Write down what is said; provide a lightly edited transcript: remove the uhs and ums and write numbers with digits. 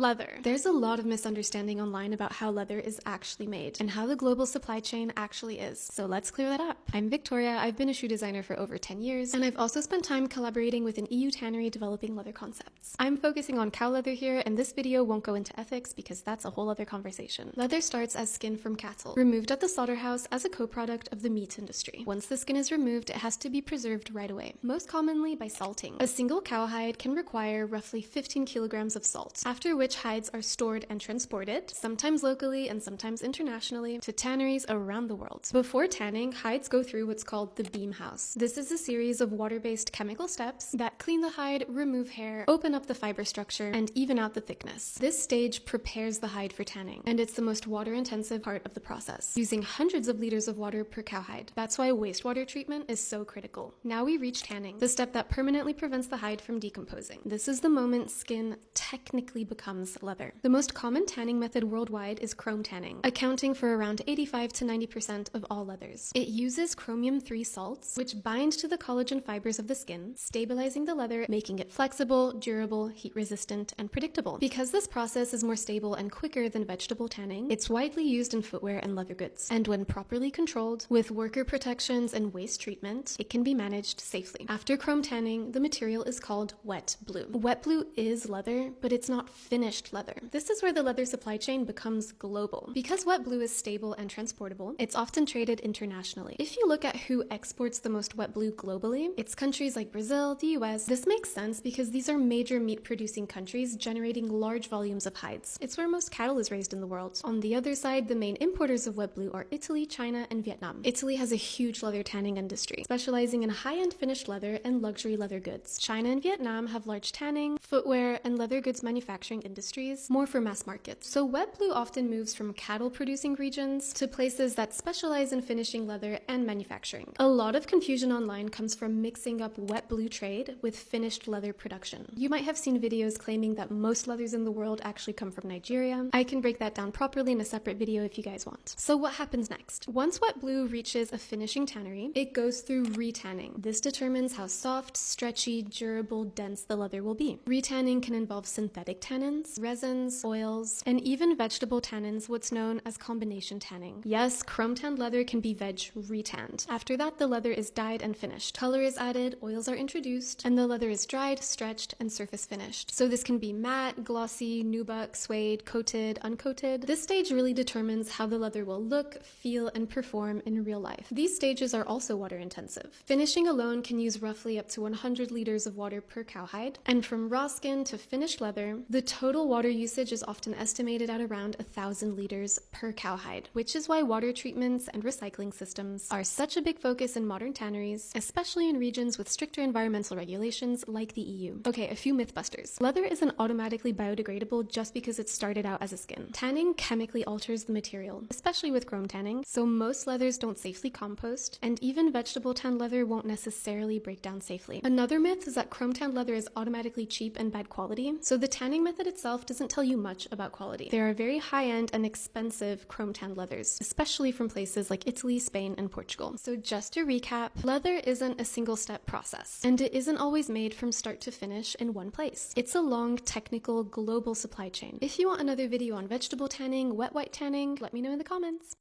Leather. There's a lot of misunderstanding online about how leather is actually made and how the global supply chain actually is. So let's clear that up. I'm Victoria, I've been a shoe designer for over 10 years, and I've also spent time collaborating with an EU tannery developing leather concepts. I'm focusing on cow leather here, and this video won't go into ethics because that's a whole other conversation. Leather starts as skin from cattle, removed at the slaughterhouse as a co-product of the meat industry. Once the skin is removed, it has to be preserved right away, most commonly by salting. A single cowhide can require roughly 15 kilograms of salt, after which hides are stored and transported, sometimes locally and sometimes internationally, to tanneries around the world. Before tanning, hides go through what's called the beam house. This is a series of water-based chemical steps that clean the hide, remove hair, open up the fiber structure, and even out the thickness. This stage prepares the hide for tanning, and it's the most water-intensive part of the process, using hundreds of liters of water per cowhide. That's why wastewater treatment is so critical. Now we reach tanning, the step that permanently prevents the hide from decomposing. This is the moment skin technically becomes leather. The most common tanning method worldwide is chrome tanning, accounting for around 85 to 90% of all leathers. It uses chromium-3 salts, which bind to the collagen fibers of the skin, stabilizing the leather, making it flexible, durable, heat-resistant, and predictable. Because this process is more stable and quicker than vegetable tanning, it's widely used in footwear and leather goods. And when properly controlled, with worker protections and waste treatment, it can be managed safely. After chrome tanning, the material is called wet blue. Wet blue is leather, but it's not finished leather. This is where the leather supply chain becomes global. Because wet blue is stable and transportable, it's often traded internationally. If you look at who exports the most wet blue globally, it's countries like Brazil, the US. This makes sense because these are major meat-producing countries generating large volumes of hides. It's where most cattle is raised in the world. On the other side, the main importers of wet blue are Italy, China, and Vietnam. Italy has a huge leather tanning industry, specializing in high-end finished leather and luxury leather goods. China and Vietnam have large tanning, footwear, and leather goods manufacturing industries, more for mass markets. So wet blue often moves from cattle-producing regions to places that specialize in finishing leather and manufacturing. A lot of confusion online comes from mixing up wet blue trade with finished leather production. You might have seen videos claiming that most leathers in the world actually come from Nigeria. I can break that down properly in a separate video if you guys want. So what happens next? Once wet blue reaches a finishing tannery, it goes through retanning. This determines how soft, stretchy, durable, dense the leather will be. Retanning can involve synthetic tannins, resins, oils, and even vegetable tannins, what's known as combination tanning. Yes, chrome tanned leather can be veg retanned. After that, the leather is dyed and finished. Color is added, oils are introduced, and the leather is dried, stretched, and surface finished. So this can be matte, glossy, nubuck, suede, coated, uncoated. This stage really determines how the leather will look, feel, and perform in real life. These stages are also water intensive. Finishing alone can use roughly up to 100 liters of water per cowhide, and from raw skin to finished leather, the total water usage is often estimated at around 1,000 liters per cowhide, which is why water treatments and recycling systems are such a big focus in modern tanneries, especially in regions with stricter environmental regulations like the EU. Okay, a few mythbusters. Leather isn't automatically biodegradable just because it started out as a skin. Tanning chemically alters the material, especially with chrome tanning, so most leathers don't safely compost, and even vegetable tanned leather won't necessarily break down safely. Another myth is that chrome tanned leather is automatically cheap and bad quality, so the tanning method itself doesn't tell you much about quality. There are very high-end and expensive chrome tanned leathers, especially from places like Italy, Spain, and Portugal. So just to recap, leather isn't a single-step process, and it isn't always made from start to finish in one place. It's a long, technical, global supply chain. If you want another video on vegetable tanning, wet white tanning, let me know in the comments.